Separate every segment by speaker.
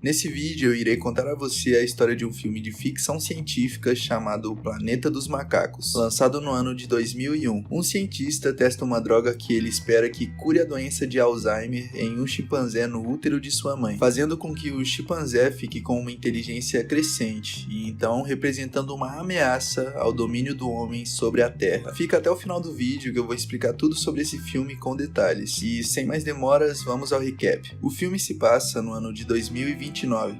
Speaker 1: Nesse vídeo eu irei contar a você a história de um filme de ficção científica chamado O Planeta dos Macacos, lançado no ano de 2001. Um cientista testa uma droga que ele espera que cure a doença de Alzheimer em um chimpanzé no útero de sua mãe, fazendo com que o chimpanzé fique com uma inteligência crescente e então representando uma ameaça ao domínio do homem sobre a Terra. Fica até o final do vídeo que eu vou explicar tudo sobre esse filme com detalhes. E sem mais demoras, vamos ao recap. O filme se passa no ano de 2029.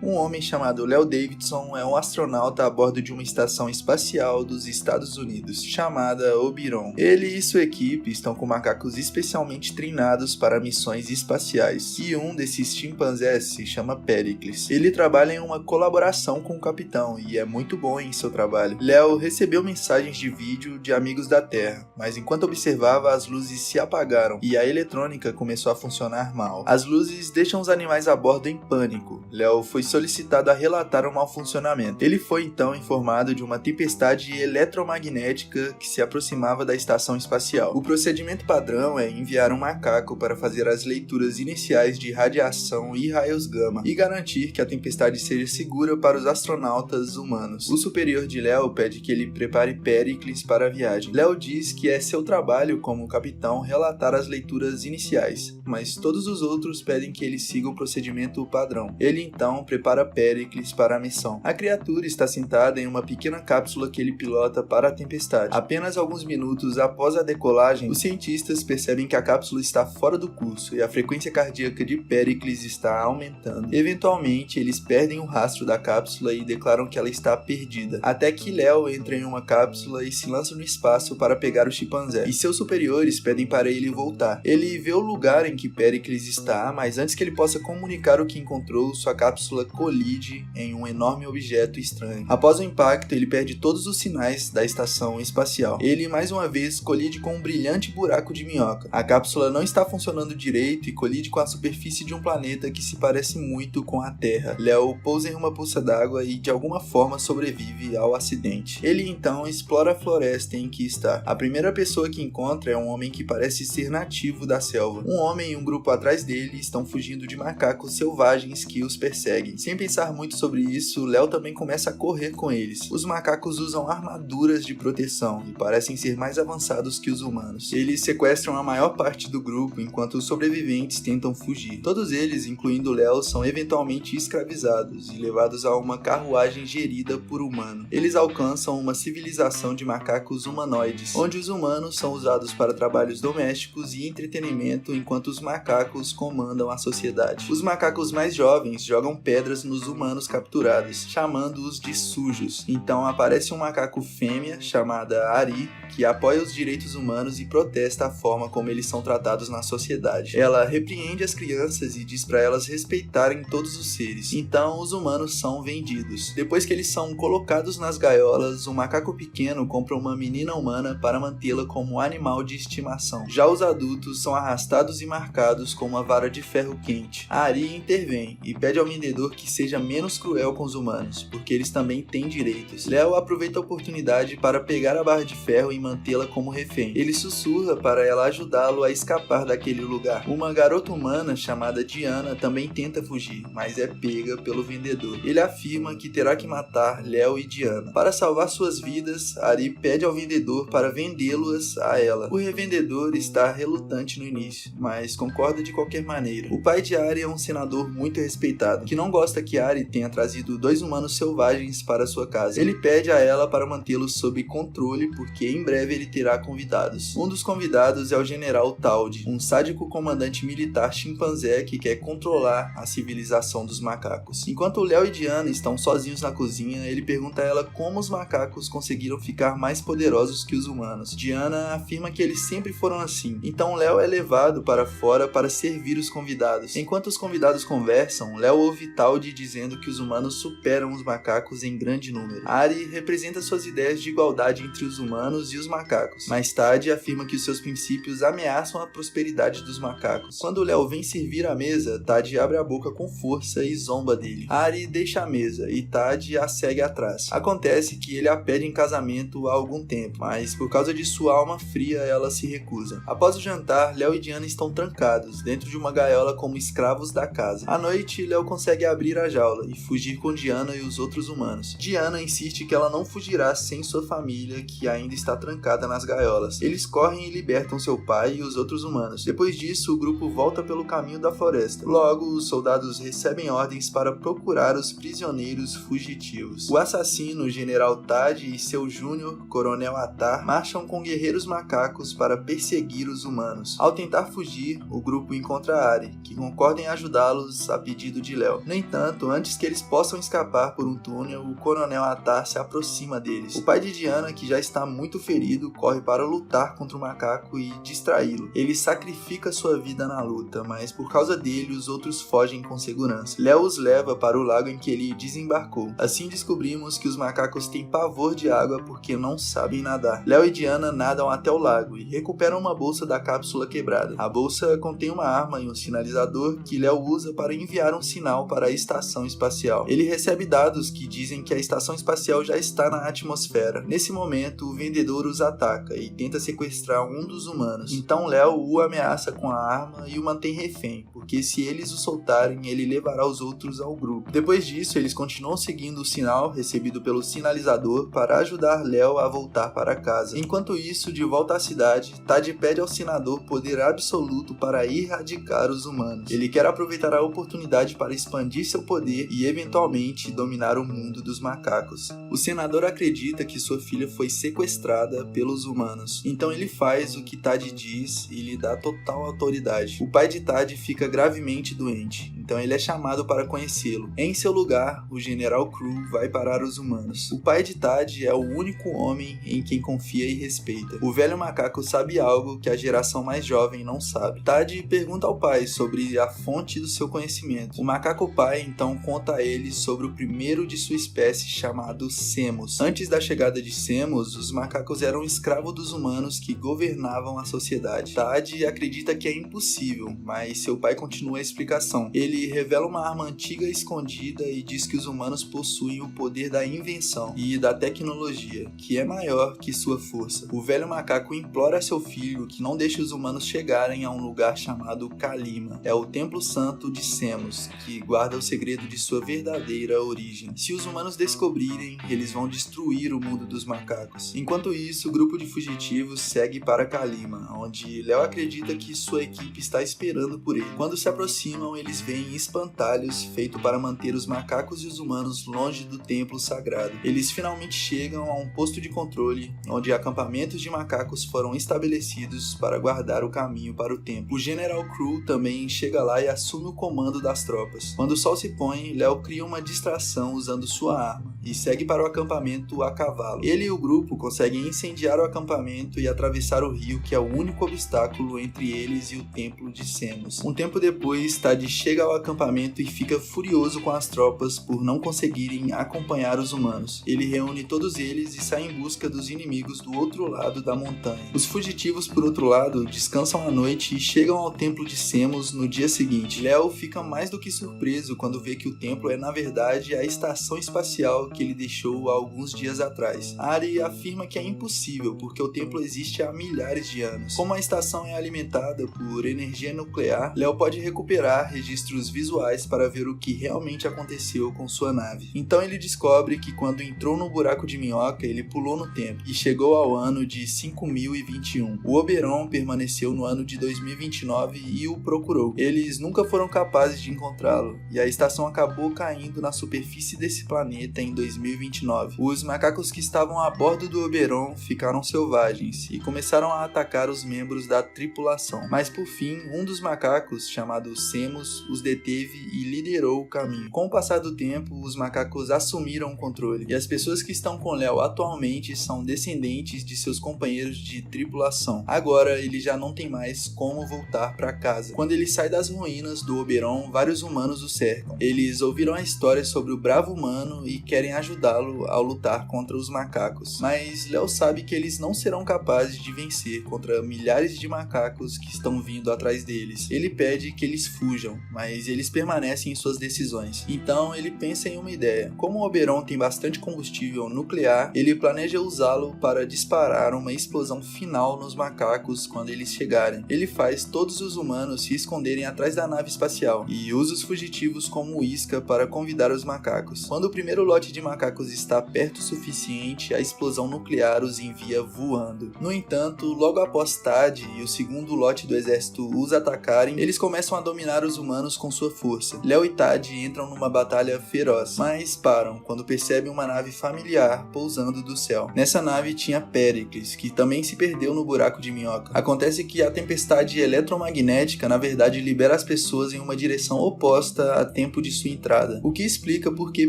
Speaker 1: Um homem chamado Léo Davidson é um astronauta a bordo de uma estação espacial dos Estados Unidos, chamada Oberon. Ele e sua equipe estão com macacos especialmente treinados para missões espaciais, e um desses chimpanzés se chama Pericles. Ele trabalha em uma colaboração com o capitão e é muito bom em seu trabalho. Léo recebeu mensagens de vídeo de amigos da Terra, mas enquanto observava, as luzes se apagaram e a eletrônica começou a funcionar mal. As luzes deixam os animais a bordo em pânico. Léo foi solicitado a relatar o mau funcionamento. Ele foi então informado de uma tempestade eletromagnética que se aproximava da estação espacial. O procedimento padrão é enviar um macaco para fazer as leituras iniciais de radiação e raios gama e garantir que a tempestade seja segura para os astronautas humanos. O superior de Léo pede que ele prepare Pericles para a viagem. Léo diz que é seu trabalho como capitão relatar as leituras iniciais, mas todos os outros pedem que ele siga o procedimento padrão. Ele então prepara Pericles para a missão. A criatura está sentada em uma pequena cápsula que ele pilota para a tempestade. Apenas alguns minutos após a decolagem, os cientistas percebem que a cápsula está fora do curso e a frequência cardíaca de Pericles está aumentando. Eventualmente, eles perdem o rastro da cápsula e declaram que ela está perdida, até que Léo entra em uma cápsula e se lança no espaço para pegar o chimpanzé, e seus superiores pedem para ele voltar. Ele vê o lugar em que Pericles está, mas antes que ele possa comunicar o que encontrou, sua cápsula colide em um enorme objeto estranho. Após o impacto, ele perde todos os sinais da estação espacial. Ele, mais uma vez, colide com um brilhante buraco de minhoca. A cápsula não está funcionando direito e colide com a superfície de um planeta que se parece muito com a Terra. Léo pousa em uma poça d'água e, de alguma forma, sobrevive ao acidente. Ele, então, explora a floresta em que está. A primeira pessoa que encontra é um homem que parece ser nativo da selva. Um homem e um grupo atrás dele estão fugindo de macacos selvagens que os perseguem. Sem pensar muito sobre isso, Léo também começa a correr com eles. Os macacos usam armaduras de proteção e parecem ser mais avançados que os humanos. Eles sequestram a maior parte do grupo enquanto os sobreviventes tentam fugir. Todos eles, incluindo Léo, são eventualmente escravizados e levados a uma carruagem gerida por humanos. Eles alcançam uma civilização de macacos humanoides, onde os humanos são usados para trabalhos domésticos e entretenimento enquanto os macacos comandam a sociedade. Os macacos mais jovens jogam pedras nos humanos capturados, chamando-os de sujos. Então aparece um macaco fêmea chamada Ari, que apoia os direitos humanos e protesta a forma como eles são tratados na sociedade. Ela repreende as crianças e diz para elas respeitarem todos os seres. Então os humanos são vendidos. Depois que eles são colocados nas gaiolas, um macaco pequeno compra uma menina humana para mantê-la como animal de estimação. Já os adultos são arrastados e marcados com uma vara de ferro quente. A Ari intervém e pede ao vendedor que seja menos cruel com os humanos, porque eles também têm direitos. Léo aproveita a oportunidade para pegar a barra de ferro e mantê-la como refém. Ele sussurra para ela ajudá-lo a escapar daquele lugar. Uma garota humana chamada Diana também tenta fugir, mas é pega pelo vendedor. Ele afirma que terá que matar Léo e Diana. Para salvar suas vidas, Ari pede ao vendedor para vendê-las a ela. O revendedor está relutante no início, mas concorda de qualquer maneira. O pai de Ari é um senador muito respeitado, que não gosta que Ari tenha trazido 2 humanos selvagens para sua casa. Ele pede a ela para mantê-los sob controle, porque em breve ele terá convidados. Um dos convidados é o General Taldi, um sádico comandante militar chimpanzé que quer controlar a civilização dos macacos. Enquanto Léo e Diana estão sozinhos na cozinha, ele pergunta a ela como os macacos conseguiram ficar mais poderosos que os humanos. Diana afirma que eles sempre foram assim. Então Léo é levado para fora para servir os convidados. Enquanto os convidados conversam, Léo ouve Taldi dizendo que os humanos superam os macacos em grande número. Ari representa suas ideias de igualdade entre os humanos e os macacos. Mais tarde, afirma que os seus princípios ameaçam a prosperidade dos macacos. Quando Léo vem servir a mesa, Tad abre a boca com força e zomba dele. Ari deixa a mesa e Tad a segue atrás. Acontece que ele a pede em casamento há algum tempo, mas por causa de sua alma fria, ela se recusa. Após o jantar, Léo e Diana estão trancados dentro de uma gaiola como escravos da casa. À noite, Léo consegue abrir a jaula e fugir com Diana e os outros humanos. Diana insiste que ela não fugirá sem sua família, que ainda está trancada nas gaiolas. Eles correm e libertam seu pai e os outros humanos. Depois disso, o grupo volta pelo caminho da floresta. Logo, os soldados recebem ordens para procurar os prisioneiros fugitivos. O assassino, General Tad, e seu júnior, Coronel Atar, marcham com guerreiros macacos para perseguir os humanos. Ao tentar fugir, o grupo encontra Ari, que concorda em ajudá-los a pedido de Léo. No entanto, antes que eles possam escapar por um túnel, o Coronel Atar se aproxima deles. O pai de Diana, que já está muito ferido, corre para lutar contra o macaco e distraí-lo. Ele sacrifica sua vida na luta, mas por causa dele, os outros fogem com segurança. Léo os leva para o lago em que ele desembarcou. Assim descobrimos que os macacos têm pavor de água porque não sabem nadar. Léo e Diana nadam até o lago e recuperam uma bolsa da cápsula quebrada. A bolsa contém uma arma e um sinalizador que Léo usa para enviar um sinal para a estação espacial. Ele recebe dados que dizem que a estação espacial já está na atmosfera. Nesse momento, o vendedor os ataca e tenta sequestrar um dos humanos. Então Léo o ameaça com a arma e o mantém refém, porque se eles o soltarem, ele levará os outros ao grupo. Depois disso, eles continuam seguindo o sinal recebido pelo sinalizador para ajudar Léo a voltar para casa. Enquanto isso, de volta à cidade, Tad pede ao senador poder absoluto para erradicar os humanos. Ele quer aproveitar a oportunidade para expandir seu poder e eventualmente dominar o mundo dos macacos. O senador acredita que sua filha foi sequestrada pelos humanos, então ele faz o que Tad diz e lhe dá total autoridade. O pai de Tad fica gravemente doente, então ele é chamado para conhecê-lo. Em seu lugar, o General Crew vai parar os humanos. O pai de Tad é o único homem em quem confia e respeita. O velho macaco sabe algo que a geração mais jovem não sabe. Tad pergunta ao pai sobre a fonte do seu conhecimento. O macaco pai então conta a ele sobre o primeiro de sua espécie chamado Semos. Antes da chegada de Semos, os macacos eram escravos dos humanos que governavam a sociedade. Tad acredita que é impossível, mas seu pai continua a explicação. Ele revela uma arma antiga escondida e diz que os humanos possuem o poder da invenção e da tecnologia, que é maior que sua força. O velho macaco implora a seu filho que não deixe os humanos chegarem a um lugar chamado Kalima. É o templo santo de Semos, que guarda o segredo de sua verdadeira origem. Se os humanos descobrirem, eles vão destruir o mundo dos macacos. Enquanto isso, o grupo de fugitivos segue para Kalima, onde Léo acredita que sua equipe está esperando por ele. Quando se aproximam, eles veem espantalhos feitos para manter os macacos e os humanos longe do templo sagrado. Eles finalmente chegam a um posto de controle, onde acampamentos de macacos foram estabelecidos para guardar o caminho para o templo. O General Crew também chega lá e assume o comando das tropas. Quando o sol se põe, Léo cria uma distração usando sua arma e segue para o acampamento a cavalo. Ele e o grupo conseguem incendiar o acampamento e atravessar o rio, que é o único obstáculo entre eles e o templo de Semos. Um tempo depois, Tad chega ao acampamento e fica furioso com as tropas por não conseguirem acompanhar os humanos. Ele reúne todos eles e sai em busca dos inimigos do outro lado da montanha. Os fugitivos, por outro lado, descansam à noite e chegam ao templo de Semos no dia seguinte. Léo fica mais do que surpreso quando vê que o templo é, na verdade, a estação espacial que ele deixou há alguns dias atrás. Ari afirma que é impossível, porque o templo existe há milhares de anos. Como a estação é alimentada por energia nuclear, Léo pode recuperar registros visuais para ver o que realmente aconteceu com sua nave. Então ele descobre que quando entrou no buraco de minhoca, ele pulou no tempo e chegou ao ano de 5021. O Oberon permaneceu no ano de 2029 e o procurou. Eles nunca foram capazes de encontrá-lo, e a estação acabou caindo na superfície desse planeta em 2029. Os macacos que estavam a bordo do Oberon ficaram selvagens e começaram a atacar os membros da tripulação. Mas por fim, um dos macacos, chamado Semos, os deteve e liderou o caminho. Com o passar do tempo, os macacos assumiram o controle, e as pessoas que estão com Léo atualmente são descendentes de seus companheiros de tripulação. Agora, ele já não tem mais como voltar para casa. Quando ele sai das ruínas do Oberon, vários humanos o cercam. Eles ouviram a história sobre o bravo humano e querem ajudá-lo ao lutar contra os macacos. Mas Léo sabe que eles não serão capazes de vencer contra milhares de macacos que estão vindo atrás deles. Ele pede que eles fujam, mas mas eles permanecem em suas decisões. Então ele pensa em uma ideia. Como o Oberon tem bastante combustível nuclear, ele planeja usá-lo para disparar uma explosão final nos macacos quando eles chegarem. Ele faz todos os humanos se esconderem atrás da nave espacial e usa os fugitivos como isca para convidar os macacos. Quando o primeiro lote de macacos está perto o suficiente, a explosão nuclear os envia voando. No entanto, logo após Tad e o segundo lote do exército os atacarem, eles começam a dominar os humanos com sua força. Léo e Tad entram numa batalha feroz, mas param quando percebem uma nave familiar pousando do céu. Nessa nave tinha Pericles, que também se perdeu no buraco de minhoca. Acontece que a tempestade eletromagnética na verdade libera as pessoas em uma direção oposta a tempo de sua entrada, o que explica por que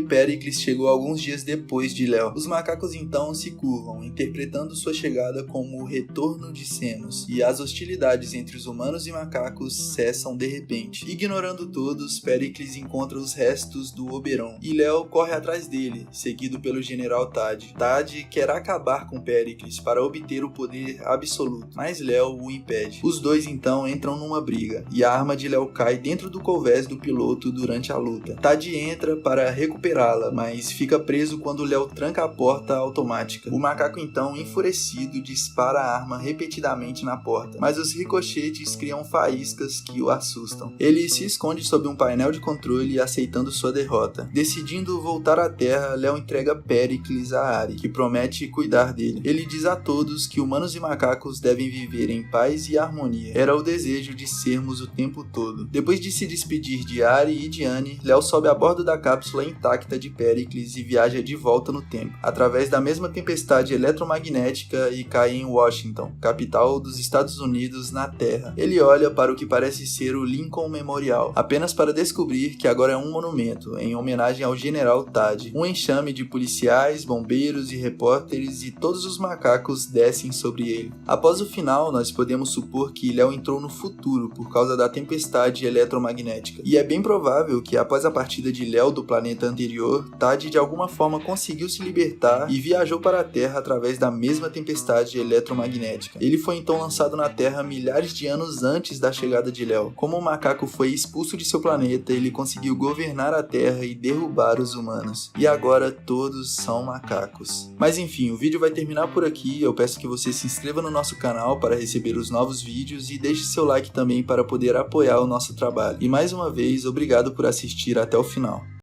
Speaker 1: Pericles chegou alguns dias depois de Léo. Os macacos então se curvam, interpretando sua chegada como o retorno de Senos, e as hostilidades entre os humanos e macacos cessam de repente. Ignorando todos, Pericles encontra os restos do Oberon, e Léo corre atrás dele, seguido pelo general Tad. Tad quer acabar com Pericles para obter o poder absoluto, mas Léo o impede. Os dois então entram numa briga, e a arma de Léo cai dentro do convés do piloto durante a luta. Tad entra para recuperá-la, mas fica preso quando Léo tranca a porta automática. O macaco então, enfurecido, dispara a arma repetidamente na porta, mas os ricochetes criam faíscas que o assustam. Ele se esconde sob um painel de controle, aceitando sua derrota. Decidindo voltar à Terra, Léo entrega Pericles a Ari, que promete cuidar dele. Ele diz a todos que humanos e macacos devem viver em paz e harmonia. Era o desejo de sermos o tempo todo. Depois de se despedir de Ari e de Annie, Léo sobe a bordo da cápsula intacta de Pericles e viaja de volta no tempo, através da mesma tempestade eletromagnética, e cai em Washington, capital dos Estados Unidos na Terra. Ele olha para o que parece ser o Lincoln Memorial, apenas para descobrir que agora é um monumento, em homenagem ao general Tad. Um enxame de policiais, bombeiros e repórteres, e todos os macacos descem sobre ele. Após o final, nós podemos supor que Léo entrou no futuro por causa da tempestade eletromagnética, e é bem provável que após a partida de Léo do planeta anterior, Tad de alguma forma conseguiu se libertar e viajou para a Terra através da mesma tempestade eletromagnética. Ele foi então lançado na Terra milhares de anos antes da chegada de Léo. Como o macaco foi expulso de seu planeta, ele conseguiu governar a Terra e derrubar os humanos. E agora todos são macacos. Mas enfim, o vídeo vai terminar por aqui. Eu peço que você se inscreva no nosso canal para receber os novos vídeos e deixe seu like também para poder apoiar o nosso trabalho. E mais uma vez, obrigado por assistir até o final.